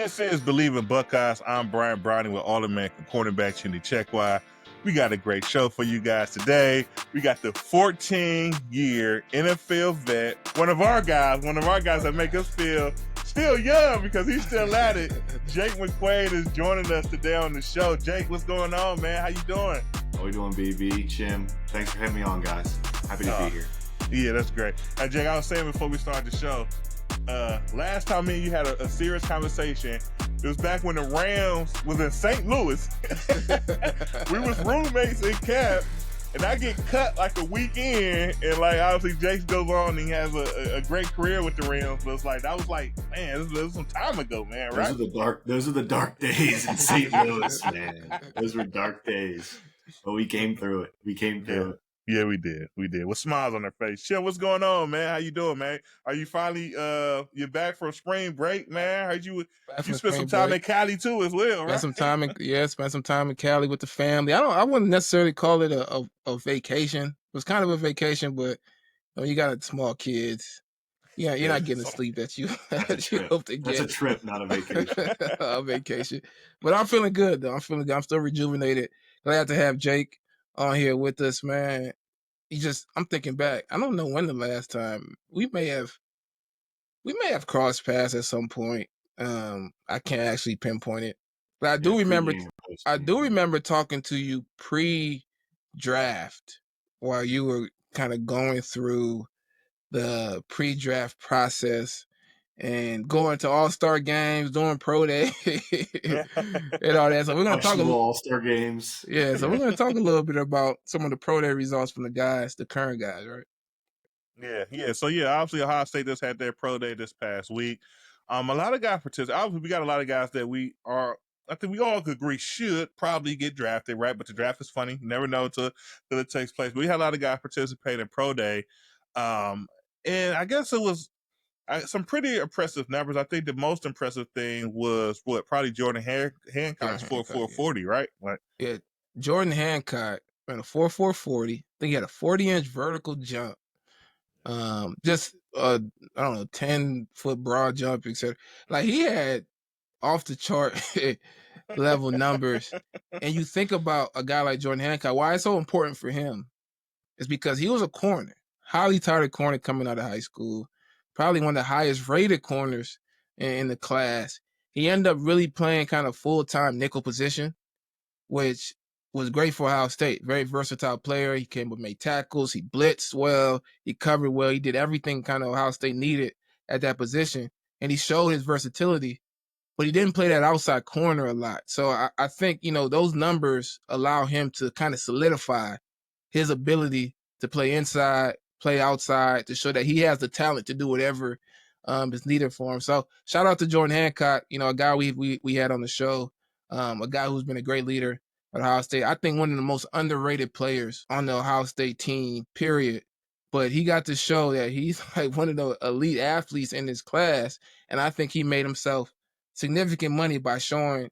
This is Bleav in Buckeyes. I'm Bryant with All-American cornerback Chimdi Chekwa. We got a great show for you guys today. We got the 14-year NFL vet, one of our guys that make us feel still young because he's still at it. Jake McQuaide is joining us today on the show. Jake, what's going on, man? How you doing? How we doing, BB? Chim, thanks for having me on, guys. Happy to be here. Yeah, that's great. Jake, I was saying before we started the show, last time me and you had a serious conversation, it was back when the Rams was in St. Louis. We was roommates in camp, and I get cut like a week in, and like obviously Jake goes on and he has a great career with the Rams, but it's like that was like, man, this was some time ago, man, right? Those are the dark days in St. Louis, man. Those were dark days. But we came through it. It. Yeah, we did. With smiles on our face. Chim, what's going on, man? How you doing, man? Are you finally you're back from spring break, man? Heard you spent some time in Cali too as well, right? Spent some time in Cali with the family. I wouldn't necessarily call it a vacation. It was kind of a vacation, but you got small kids. Yeah, you're not getting the sleep that you hope to get. That's a trip, not a vacation. A vacation. But I'm feeling good though. I'm still rejuvenated. Glad to have Jake on here with us, man. I'm thinking back. I don't know when the last time we may have crossed paths at some point. I can't actually pinpoint it, but I do remember talking to you pre-draft while you were kind of going through the pre-draft process and going to all-star games, doing pro day, and all that. So we're gonna talk about all-star games. Yeah, so we're gonna talk a little bit about some of the pro day results from the current guys, right? Yeah. So obviously Ohio State just had their pro day this past week. A lot of guys participate. Obviously, we got a lot of guys that I think we all could agree should probably get drafted, right? But the draft is funny. You never know till it takes place. But we had a lot of guys participate in pro day. And I guess it was some pretty impressive numbers. I think the most impressive thing was probably Jordan Hancock's 4.40, right? Like, yeah, Jordan Hancock ran a 4.40. I think he had a 40-inch vertical jump. Just I don't know, 10-foot broad jump, etc. Like he had off the chart level numbers. And you think about a guy like Jordan Hancock, why it's so important for him is because he was a corner, highly touted corner coming out of high school. Probably one of the highest rated corners in the class. He ended up really playing kind of full-time nickel position, which was great for Ohio State. Very versatile player. He came with made tackles. He blitzed well. He covered well. He did everything kind of Ohio State needed at that position. And he showed his versatility, but he didn't play that outside corner a lot. So I think, those numbers allow him to kind of solidify his ability to play inside, play outside, to show that he has the talent to do whatever is needed for him. So shout out to Jordan Hancock, a guy we had on the show, a guy who's been a great leader at Ohio State. I think one of the most underrated players on the Ohio State team, period. But he got to show that he's like one of the elite athletes in his class. And I think he made himself significant money by showing,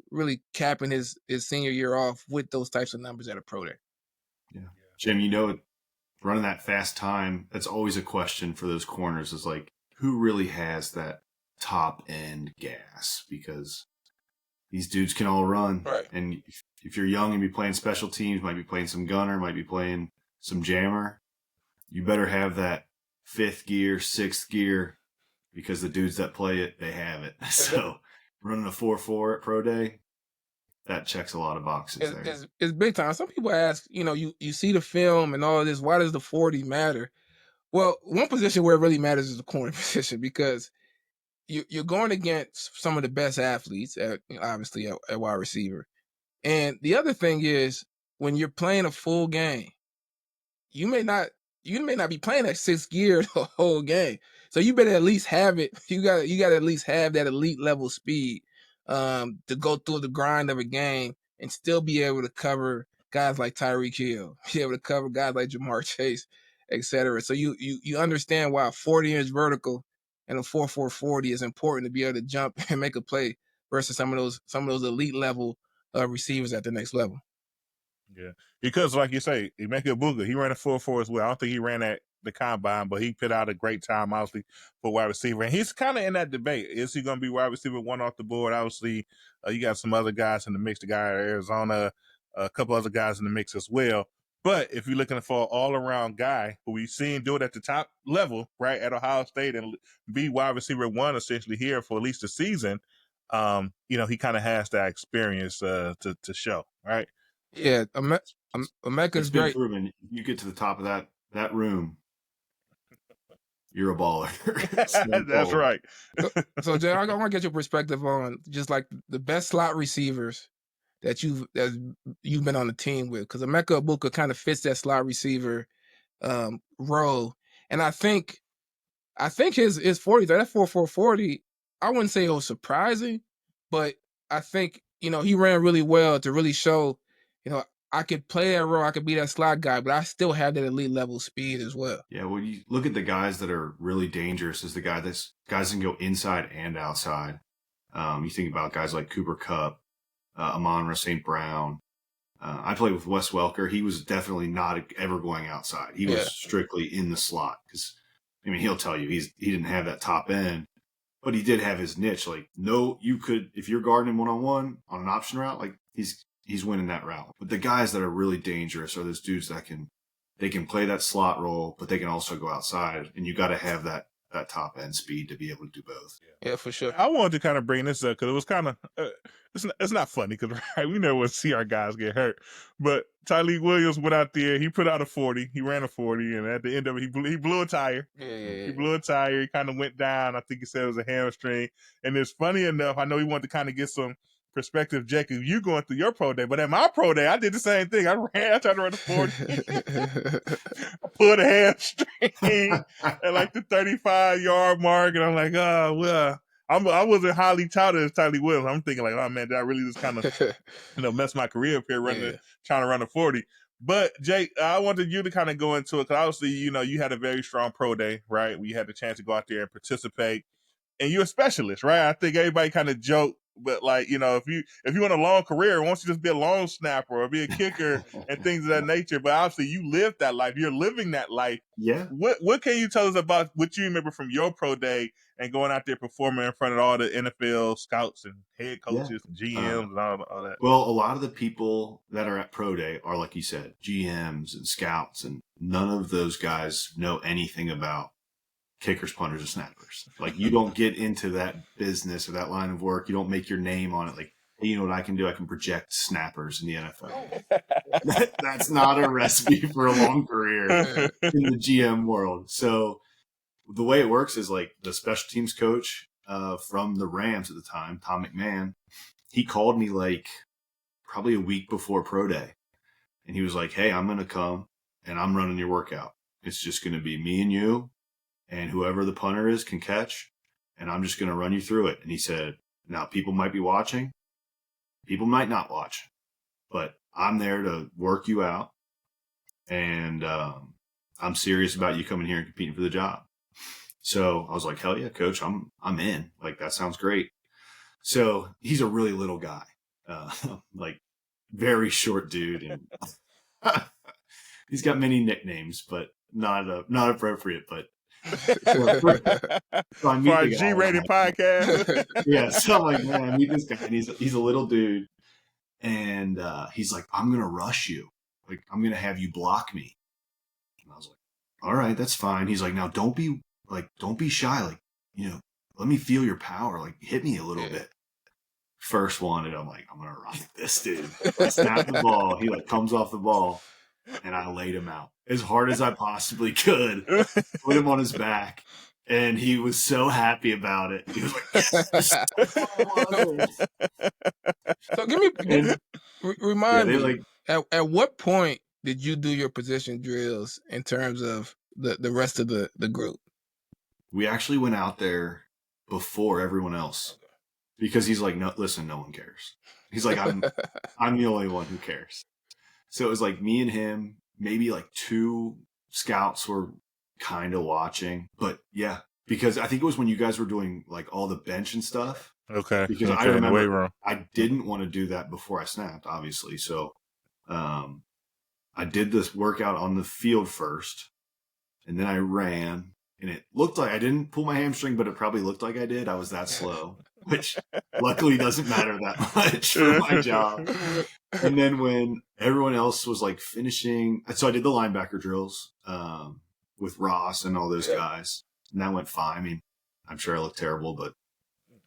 really capping his senior year off with those types of numbers at a pro day. Yeah. Jim, running that fast time, that's always a question for those corners is like, who really has that top end gas? Because these dudes can all run. Right. And if you're young and be playing special teams, might be playing some gunner, might be playing some jammer, you better have that fifth gear, sixth gear, because the dudes that play it, they have it. So running a 4.4 at pro day, that checks a lot of boxes there. It's big time. Some people ask, you see the film and all of this, why does the 40 matter? Well, one position where it really matters is the corner position, because you're going against some of the best athletes, obviously at wide receiver. And the other thing is, when you're playing a full game, you may not be playing that sixth gear the whole game. So you better at least have it. You got to at least have that elite level speed to go through the grind of a game and still be able to cover guys like Tyreek Hill, be able to cover guys like Jamar Chase, etc. So you understand why a 40-inch vertical and a 4.40 is important to be able to jump and make a play versus some of those elite level receivers at the next level. Yeah, because like you say, Emeka Buga, he ran a 4.4 as well. I don't think he ran that the combine, but he put out a great time, obviously, for wide receiver. And he's kind of in that debate. Is he going to be wide receiver one off the board? Obviously, you got some other guys in the mix. The guy at Arizona, a couple other guys in the mix as well. But if you're looking for an all-around guy who we've seen do it at the top level, right, at Ohio State and be wide receiver one essentially here for at least a season, he kind of has that experience to show, right? Yeah, Emeka's It's been great. proven. You get to the top of that room, you're a baller. That's right. So Jay, I want to get your perspective on just like the best slot receivers that you've been on the team with, because Emeka Egbuka kind of fits that slot receiver role, and I think his 40, that 4.40, I wouldn't say it was surprising, but I think he ran really well to really show I could play that role, I could be that slot guy, but I still have that elite level speed as well. Yeah, when you look at the guys that are really dangerous, is the guys that can go inside and outside. You think about guys like Cooper Kupp, Amon-Ra St. Brown. I played with Wes Welker. He was definitely not ever going outside. He was strictly in the slot because, he'll tell you he didn't have that top end, but he did have his niche. Like, no, you could, if you're guarding him one-on-one on an option route, like he's winning that route. But the guys that are really dangerous are those dudes that they can play that slot role, but they can also go outside, and you got to have that top end speed to be able to do both. Yeah, for sure. I wanted to kind of bring this up because it was kind of it's not funny because right, we never want to see our guys get hurt. But Tyleik Williams went out there, he put out a 40, he ran a 40, and at the end of it, he blew a tire. Yeah. He blew a tire. He kind of went down. I think he said it was a hamstring. And it's funny enough, I know he wanted to kind of get some perspective, Jacob, you going through your pro day, but at my pro day, I did the same thing. I tried to run a 40. I pulled a hamstring at like the 35-yard mark, and I'm like, oh, well, I wasn't highly touted as Tyleik Williams. I'm thinking like, oh man, did I really just kind of mess my career up here trying to run a 40? But Jake, I wanted you to kind of go into it because obviously, you had a very strong pro day, right? We had the chance to go out there and participate, and you're a specialist, right? I think everybody kind of joked, but like, if you want a long career, why don't you just be a long snapper or be a kicker and things of that nature? But obviously, you live that life. You're living that life. Yeah. What can you tell us about what you remember from your pro day and going out there performing in front of all the NFL scouts and head coaches and GMs and all that? Well, a lot of the people that are at pro day are, like you said, GMs and scouts, and none of those guys know anything about kickers, punters, and snappers. Like, you don't get into that business or that line of work. You don't make your name on it. Like, hey, you know what I can do? I can project snappers in the NFL. That's not a recipe for a long career in the GM world. So the way it works is like the special teams coach from the Rams at the time, Tom McMahon, he called me like probably a week before pro day. And he was like, hey, I'm going to come and I'm running your workout. It's just going to be me and you, and whoever the punter is can catch, and I'm just going to run you through it. And he said, now people might be watching, people might not watch, but I'm there to work you out, and I'm serious about you coming here and competing for the job. So I was like, hell yeah, coach, I'm in. Like, that sounds great. So he's a really little guy, like very short dude, and he's got many nicknames, but not appropriate. But for our G-rated podcast. Yeah, so I'm like, man, I meet this guy, and he's a little dude, and he's like, I'm gonna rush you, like I'm gonna have you block me. And I was like, all right, that's fine. He's like, now don't be shy, like, let me feel your power, like hit me a little bit. First one, and I'm like, I'm gonna rock this dude. I snap the ball, he like comes off the ball, and I laid him out as hard as I possibly could, put him on his back, and he was so happy about it. He was like, yes! So remind me, at what point did you do your position drills in terms of the rest of the group? We actually went out there before everyone else because he's like, no, listen, no one cares. He's like, I'm the only one who cares. So it was like me and him, maybe like two scouts were kind of watching, but yeah, because I think it was when you guys were doing like all the bench and stuff. Okay. Because I remember I didn't want to do that before I snapped, obviously. So I did this workout on the field first, and then I ran, and it looked like I didn't pull my hamstring, but it probably looked like I did. I was that slow, which luckily doesn't matter that much for my job. And then when everyone else was like finishing, so I did the linebacker drills with Ross and all those guys, and that went fine. I mean, I'm sure I looked terrible, but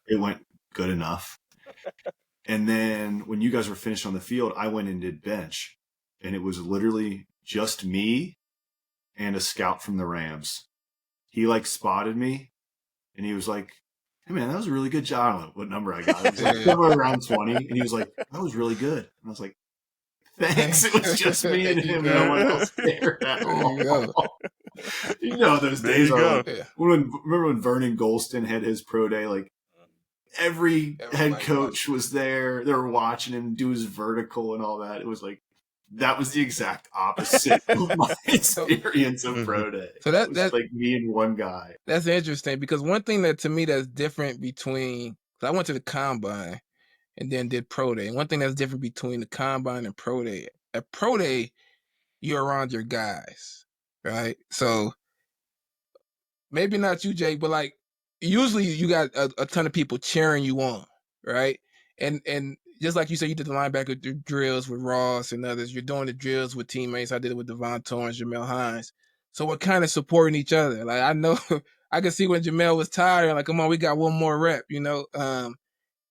it went good enough. And then when you guys were finished on the field, I went and did bench, and it was literally just me and a scout from the Rams. He like spotted me, and he was like, "Hey man, that was a really good job." I don't know what number I got. It was like somewhere around 20, and he was like, "That was really good." And I was like, "Thanks." It was just me and him. No one else there at all. You know, those days are like, remember when Vernon Golston had his pro day? Like every head coach was there. They were watching him do his vertical and all that. It was like, that was the exact opposite of my experience of pro day. So that's like me and one guy. That's interesting, because one thing that to me that's different between, I went to the combine and then did pro day. And one thing that's different between the combine and pro day, at pro day, you're around your guys, right? So maybe not you, Jake, but like usually you got a ton of people cheering you on, right? And just like you said, you did the linebacker drills with Ross and others. You're doing the drills with teammates. I did it with Devon Torrance, Jamel Hines. So we're kind of supporting each other. Like I know, I could see when Jamel was tired. Like, come on, we got one more rep, you know. And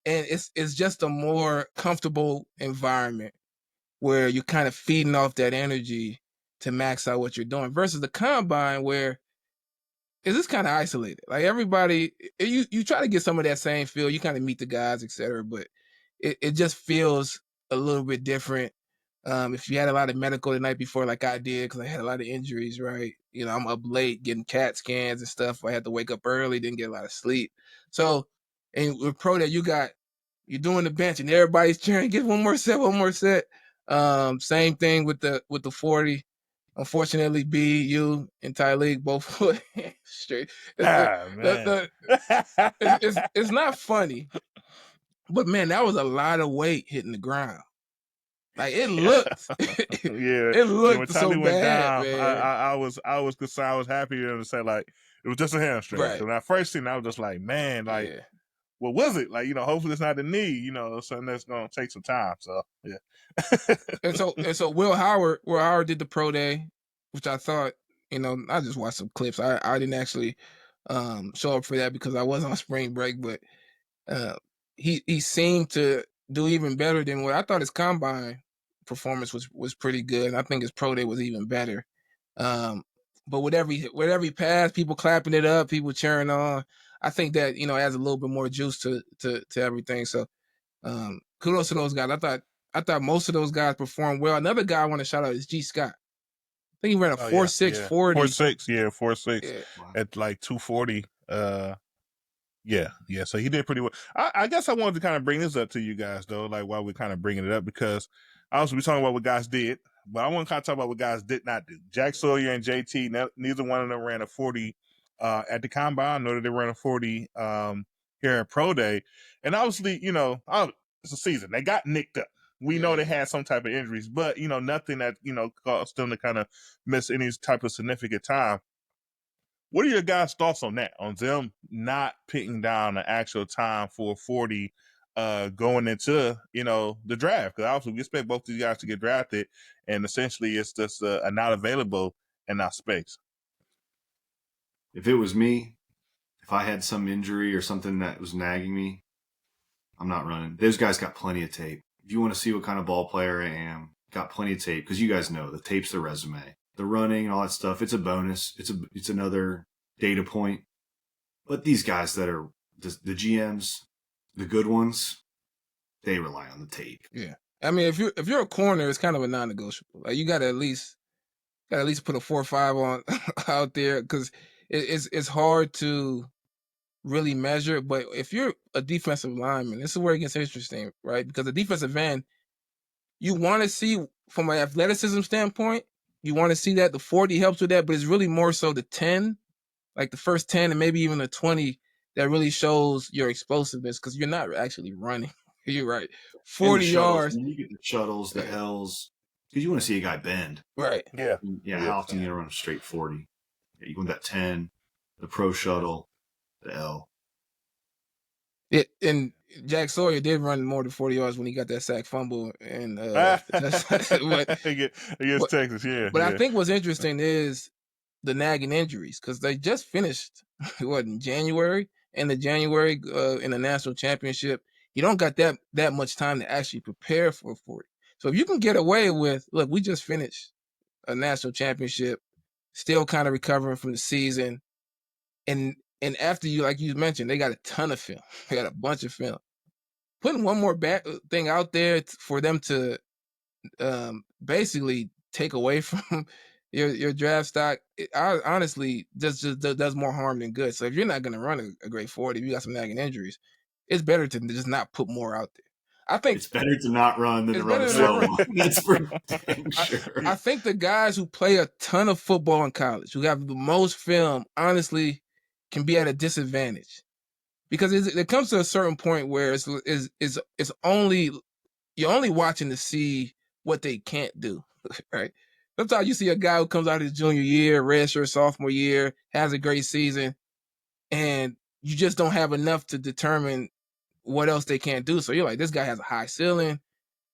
it's just a more comfortable environment where you're kind of feeding off that energy to max out what you're doing. Versus the combine where it's just kind of isolated. Like everybody, you try to get some of that same feel. You kind of meet the guys, etc. But it just feels a little bit different. If you had a lot of medical the night before, like I did, because I had a lot of injuries, right? You know, I'm up late getting CAT scans and stuff. I had to wake up early, didn't get a lot of sleep. So, and with pro that you're doing the bench and everybody's cheering, get one more set, one more set. Same thing with the 40. Unfortunately, B, you, and Tyleek both straight. Man. It's not funny, but man, that was a lot of weight hitting the ground. Like it looked, it looked when so Tyleek bad, went down, man. I was concerned. I was happy to say like it was just a hamstring. Right. So when I first seen it, I was just like, man, like what was it? Like, you know, hopefully it's not the knee, you know, something that's gonna take some time. So yeah. and so Will Howard did the pro day, which I thought, you know, I just watched some clips. I didn't actually show up for that because I was on spring break, but he seemed to do even better than what I thought. His combine performance was pretty good, and I think his pro day was even better. But with every pass, people clapping it up, people cheering on. I think that, you know, adds a little bit more juice to everything. So kudos to those guys. I thought most of those guys performed well. Another guy I want to shout out is G. Scott. I think he ran a 4.6 40. 4.6, 4.6 at like 240. Yeah. So he did pretty well. I guess I wanted to kind of bring this up to you guys though, like while we're kind of bringing it up, because obviously we're talking about what guys did, but I want to kind of talk about what guys did not do. Jack Sawyer and JT, neither one of them ran a 40 at the combine, nor did they run a 40 here at Pro Day. And obviously, you know, it's a season. They got nicked up. We know they had some type of injuries, but, you know, nothing that, you know, caused them to kind of miss any type of significant time. What are your guys' thoughts on that? On them not picking down an actual time for 40 going into, you know, the draft? Because obviously we expect both these guys to get drafted, and essentially it's just not available in our space. If it was me, if I had some injury or something that was nagging me, I'm not running. Those guys got plenty of tape. If you want to see what kind of ball player I am, got plenty of tape, because you guys know the tape's the resume. The running and all that stuff, it's a bonus. It's another data point. But these guys that are the GMs, the good ones, they rely on the tape. Yeah, I mean, if you're a corner, it's kind of a non-negotiable. Like you got to at least put a 4.5 on out there, because it's hard to really measure. But if you're a defensive lineman, this is where it gets interesting, right? Because the defensive end, you want to see from an athleticism standpoint, you want to see that the 40 helps with that, but it's really more so the 10, like the first 10 and maybe even the 20 that really shows your explosiveness, because you're not actually running. You're right. 40 yards. When you get the shuttles, the L's, because you want to see a guy bend. Right. Yeah. How often you run a straight 40? You want that 10, the pro shuttle, the L. And Jack Sawyer did run more than 40 yards when he got that sack fumble. And against Texas, But I yeah. think what's interesting is the nagging injuries because they just finished in January. In the national championship, you don't got that much time to actually prepare for 40. So if you can get away with, look, we just finished a national championship, still kind of recovering from the season, and after you, like you mentioned, they got a ton of film, they got a bunch of film. Putting one more thing out there for them to basically take away from your draft stock, I honestly just does more harm than good. So if you're not going to run a great 40, if you got some nagging injuries, it's better to just not put more out there. I think it's better to not run than to run a slow one. That's for dang sure. I think the guys who play a ton of football in college, who have the most film, honestly, can be at a disadvantage because it comes to a certain point where it's only you're only watching to see what they can't do, right? Sometimes you see a guy who comes out his junior year, redshirt sophomore year, has a great season, and you just don't have enough to determine what else they can't do. So you're like, this guy has a high ceiling.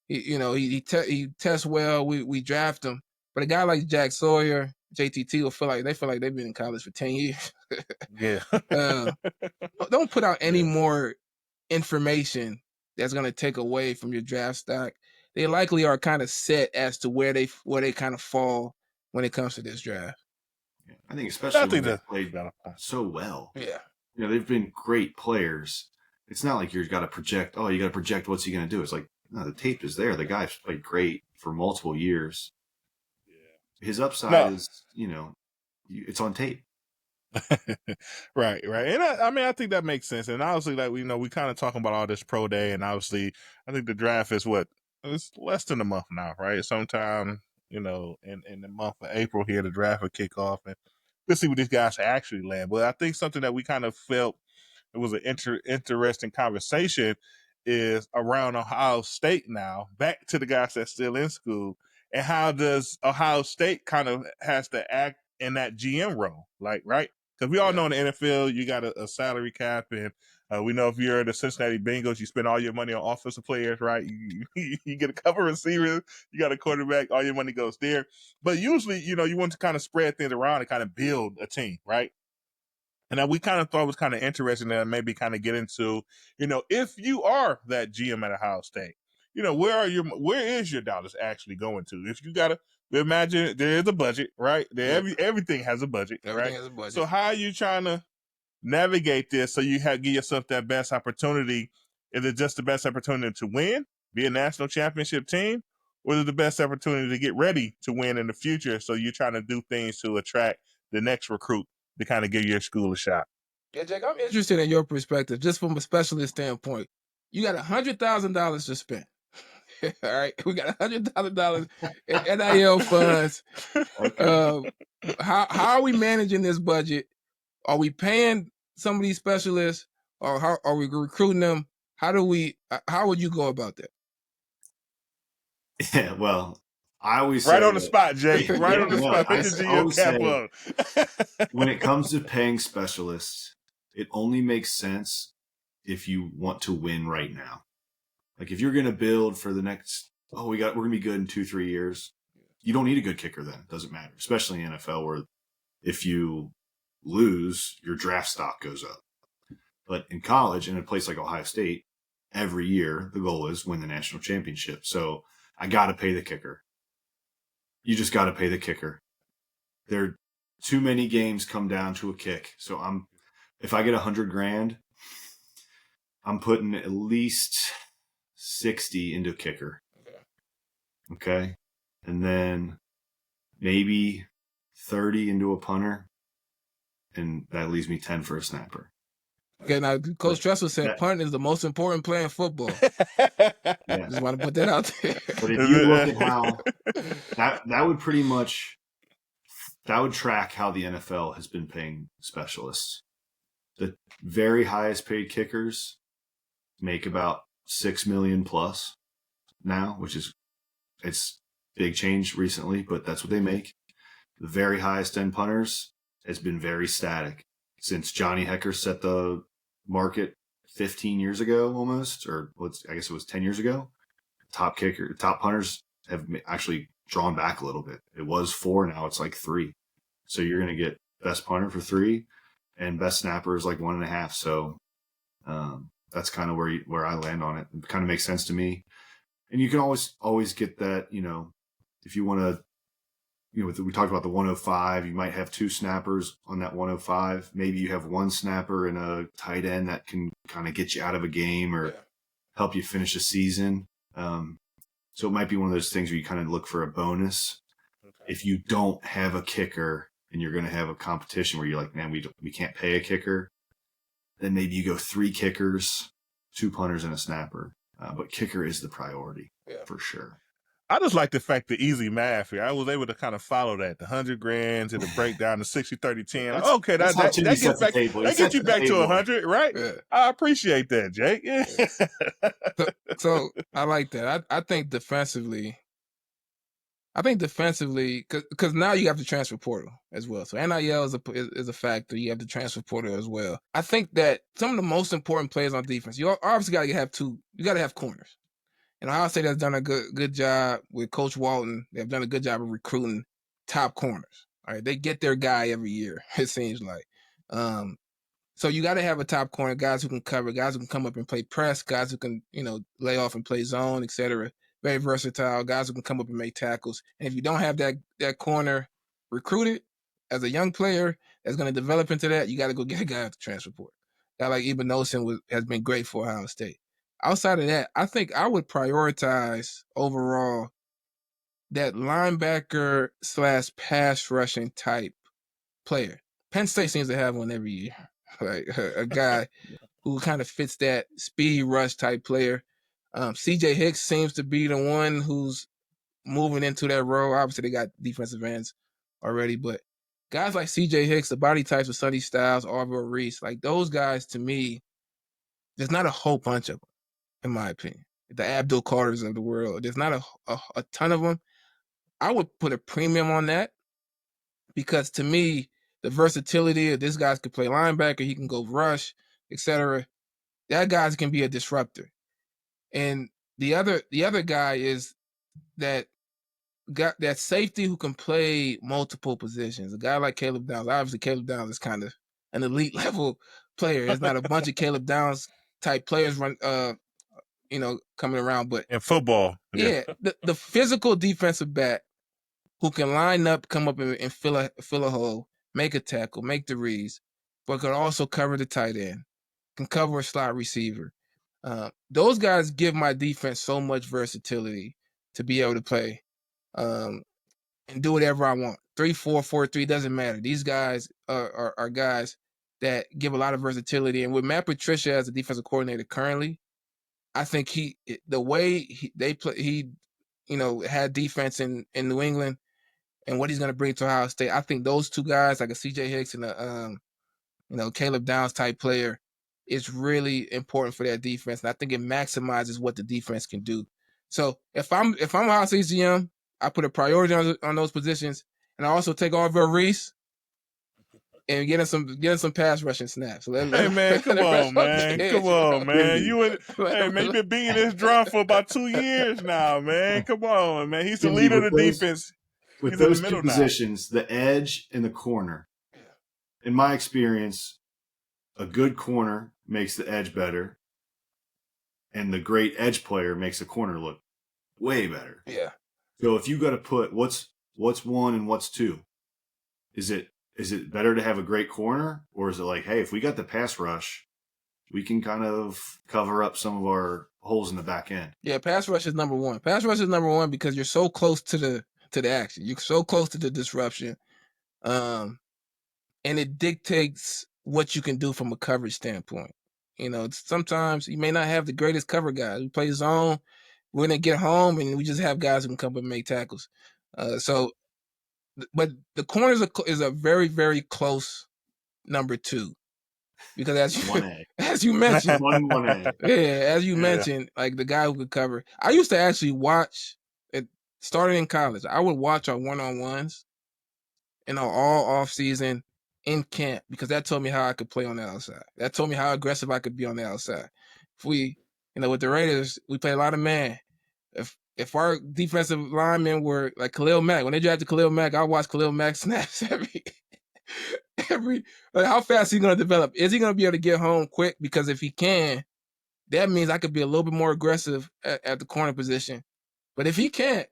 He tests well. We draft him, but a guy like Jack Sawyer, JTT will feel like they've been in college for 10 years. Yeah. Don't put out any more information that's going to take away from your draft stock. They likely are kind of set as to where they kind of fall when it comes to this draft. I think especially when they played so well. Yeah. They've been great players. It's not like you got to project, you got to project what's he going to do. It's like, no, the tape is there. The guy's played great for multiple years. Yeah. His upside is, it's on tape. Right. And I think that makes sense. And obviously, like we kind of talking about all this pro day, and obviously, I think the draft is it's less than a month now, right? Sometime in the month of April here, the draft will kick off, and we'll see what these guys actually land. But I think something that we kind of felt it was an interesting conversation is around Ohio State now. Back to the guys that's still in school, and how does Ohio State kind of has to act in that GM role, like right? Because we all know in the NFL, you got a salary cap, and we know if you're the Cincinnati Bengals, you spend all your money on offensive players, right? You get a couple receivers, you got a quarterback, all your money goes there. But usually, you want to kind of spread things around and kind of build a team, right? And we kind of thought it was kind of interesting to maybe kind of get into, if you are that GM at Ohio State, where is your dollars actually going to? If you got to imagine there is a budget, right? Everything has a budget, right? Has a budget. So how are you trying to navigate this so you give yourself that best opportunity? Is it just the best opportunity to win, be a national championship team, or is it the best opportunity to get ready to win in the future? So you're trying to do things to attract the next recruit to kind of give your school a shot. Yeah, Jack, I'm interested in your perspective, just from a specialist standpoint. You got $100,000 to spend. All right, we got $100,000 in NIL funds. Okay. How are we managing this budget? Are we paying some of these specialists, or how are we recruiting them? How would you go about that? Yeah, well, I always right say on the spot, Jay. Right on the spot. Put the GM cap on. When it comes to paying specialists, it only makes sense if you want to win right now. Like if you're going to build for the next, we're going to be good in 2-3 years. You don't need a good kicker then. It doesn't matter, especially in the NFL where if you lose, your draft stock goes up. But in college, in a place like Ohio State, every year the goal is win the national championship. So I got to pay the kicker. You just got to pay the kicker. There are too many games come down to a kick. So if I get $100,000, I'm putting at least 60 into kicker. Okay. And then maybe 30 into a punter. And that leaves me 10 for a snapper. Okay, now Coach Tressel said punting is the most important play in football. Yeah. Just want to put that out there. But if you look at how that would pretty much track how the NFL has been paying specialists. The very highest paid kickers make about $6 million plus now, which is it's big change recently, but that's what they make. The very highest end punters has been very static since Johnny Hecker set the market 15 years ago almost, or I guess it was 10 years ago. Top punters have actually drawn back a little bit. It was 4, now it's like 3. So you're going to get best punter for 3 and best snapper is like 1.5. So that's kind of where I land on it. It kind of makes sense to me. And you can always get that, if you want to, we talked about the 105, you might have 2 snappers on that 105. Maybe you have 1 snapper and a tight end that can kind of get you out of a game or help you finish a season. So it might be one of those things where you kind of look for a bonus. Okay. If you don't have a kicker and you're going to have a competition where you're like, man, we can't pay a kicker, then maybe you go 3 kickers, 2 punters, and a snapper. But kicker is the priority for sure. I just like the fact the easy math here. I was able to kind of follow that, the $100,000 to the breakdown, the 60, 30, 10. Okay, that gets you back to 100, right? Yeah. I appreciate that, Jake. Yeah. So I like that. I think defensively, because now you have the transfer portal as well. So NIL is a factor. You have the transfer portal as well. I think that some of the most important players on defense, you obviously got to have 2. You got to have corners. And Ohio State has done a good job with Coach Walton. They've done a good job of recruiting top corners. All right, they get their guy every year, it seems like. So you got to have a top corner, guys who can cover, guys who can come up and play press, guys who can, lay off and play zone, etc. Very versatile, guys who can come up and make tackles. And if you don't have that corner recruited as a young player that's going to develop into that, you got to go get a guy at the transfer portal. A guy like Eben Olsen has been great for Ohio State. Outside of that, I think I would prioritize overall that linebacker / pass rushing type player. Penn State seems to have one every year, like a guy who kind of fits that speed rush type player. CJ Hicks seems to be the one who's moving into that role. Obviously, they got defensive ends already, but guys like CJ Hicks, the body types of Sonny Styles, Arville Reese, like those guys, to me, there's not a whole bunch of them, in my opinion. The Abdul Carters of the world. There's not a ton of them. I would put a premium on that because, to me, the versatility of this guy could play linebacker, he can go rush, etc. That guy can be a disruptor. And the other guy is that safety who can play multiple positions. A guy like Caleb Downs. Obviously, Caleb Downs is kind of an elite level player. There's not a bunch of Caleb Downs type players coming around, but in football, the physical defensive back who can line up, come up and fill a hole, make a tackle, make the reads, but can also cover the tight end, can cover a slot receiver. Those guys give my defense so much versatility to be able to play and do whatever I want. 3-4, 4-3, doesn't matter. These guys are guys that give a lot of versatility. And with Matt Patricia as a defensive coordinator currently, I think the way they play, he had defense in New England and what he's going to bring to Ohio State. I think those 2 guys, like a CJ Hicks and a Caleb Downs type player, is really important for that defense. And I think it maximizes what the defense can do. So if I'm Ohio State GM, I put a priority on those positions, and I also take Arville Reese and getting some pass rushing snaps. Hey man, come on, man. You've been beating this drum for about 2 years now, man. Come on, man. He's the leader of the defense. With those 2 positions, the edge and the corner, in my experience, a good corner makes the edge better, and the great edge player makes the corner look way better. Yeah. So if you got to put what's 1 and what's 2, is it better to have a great corner, or is it like, hey, if we got the pass rush, we can kind of cover up some of our holes in the back end? Yeah, pass rush is number 1. Pass rush is number 1 because you're so close to the action. You're so close to the disruption. And it dictates what you can do from a coverage standpoint. Sometimes you may not have the greatest cover guys. We play zone, we're going to get home, and we just have guys who can come up and make tackles. But the corners is a very, very close number 2, because as you mentioned, 1A. As you mentioned, like the guy who could cover. I used to actually watch it. Started in college, I would watch our one-on-ones, all off season, in camp because that told me how I could play on the outside. That told me how aggressive I could be on the outside. If we, with the Raiders, we play a lot of man. If our defensive linemen were like Khalil Mack, when they drafted Khalil Mack, I watched Khalil Mack snaps every like how fast is he going to develop? Is he going to be able to get home quick? Because if he can, that means I could be a little bit more aggressive at the corner position. But if he can't,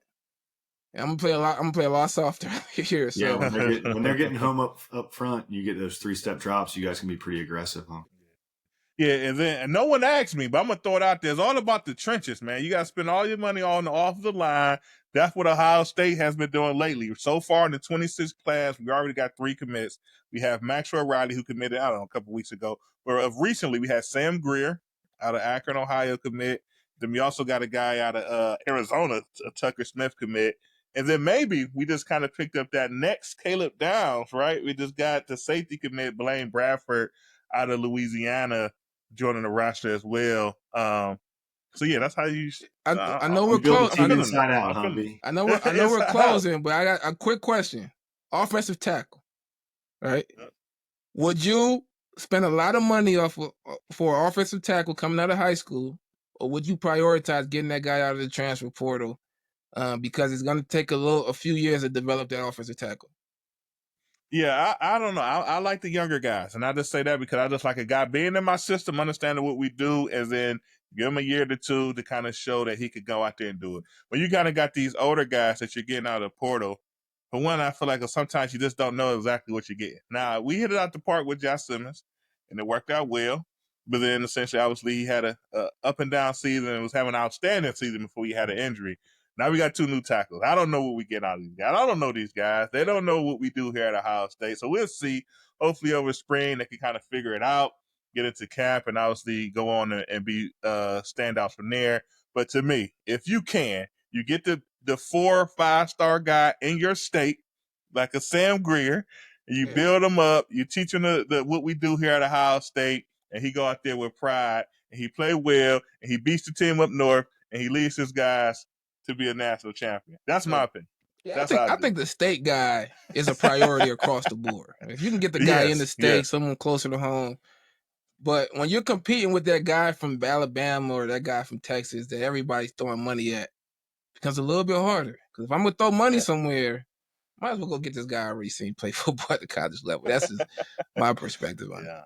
I'm gonna play a lot. I'm gonna play a lot softer here. So. Yeah, when they're getting home up front, you get those 3-step drops. You guys can be pretty aggressive, huh? Yeah, and no one asked me, but I'm gonna throw it out there. It's all about the trenches, man. You gotta spend all your money on the offensive line. That's what Ohio State has been doing lately. So far in the 26th class, we already got 3 commits. We have Maxwell Riley, who committed, I don't know, a couple weeks ago. But of recently, we had Sam Greer out of Akron, Ohio, commit. Then we also got a guy out of Arizona, Tucker Smith, commit. And then maybe we just kind of picked up that next Caleb Downs, right? We just got the safety commit, Blaine Bradford, out of Louisiana, joining the roster as well. So yeah, that's how you. I know we're close. I know we're closing, but I got a quick question. Offensive tackle, right? Would you spend a lot of money for an offensive tackle coming out of high school, or would you prioritize getting that guy out of the transfer portal? Because it's going to take a few years to develop that offensive tackle. Yeah, I don't know. I like the younger guys, and I just say that because I just like a guy being in my system, understanding what we do, and then give him a year to 2 to kind of show that he could go out there and do it. But you kind of got these older guys that you're getting out of the portal. For one, I feel like sometimes you just don't know exactly what you're getting. Now, we hit it out the park with Josh Simmons, and it worked out well. But then essentially, obviously, he had a up and down season and was having an outstanding season before he had an injury. Now we got 2 new tackles. I don't know what we get out of these guys. I don't know these guys. They don't know what we do here at Ohio State. So we'll see. Hopefully over spring they can kind of figure it out, get into camp, and obviously go on and be standouts from there. But to me, if you can, you get the 4 or 5-star guy in your state, like a Sam Greer, and you build him up. You teach him the what we do here at Ohio State, and he go out there with pride, and he play well, and he beats the team up north, and he leads his guys to be a national champion. That's my opinion. Yeah, I think the state guy is a priority across the board. If you can get the guy in the state, someone closer to home. But when you're competing with that guy from Alabama or that guy from Texas that everybody's throwing money at, it becomes a little bit harder. Because if I'm going to throw money somewhere, might as well go get this guy I already seen play football at the college level. That's just my perspective on it.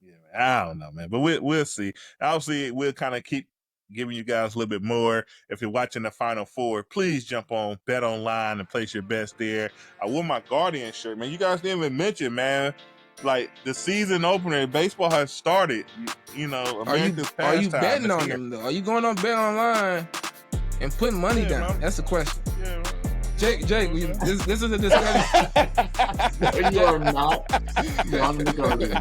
Yeah, man. I don't know, man. But we'll see. Obviously, we'll kind of keep giving you guys a little bit more. If you're watching the Final Four, please jump on Bet Online and place your bets there. I wore my Guardian shirt, man. You guys didn't even mention, man, like the season opener, baseball has started. You know, America's pastime. Are you betting on them though? Are you going on Bet Online and putting money down? Man. That's the question. Yeah, Jake, this is a discussion. No, you are not. You're on the Guardian.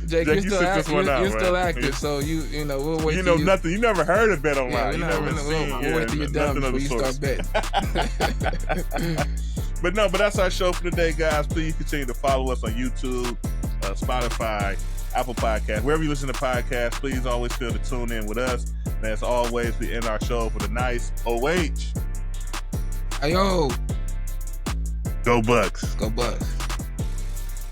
Jake, you're still active, so you know we'll wait. You know nothing. You never heard of Bet Online. We'll wait till you're done before you start betting. But that's our show for today, guys. Please continue to follow us on YouTube, Spotify, Apple Podcasts, wherever you listen to podcasts. Please always feel to tune in with us. And as always, we end our show for the nice OH. Ayo. Go Bucks. Go Bucks.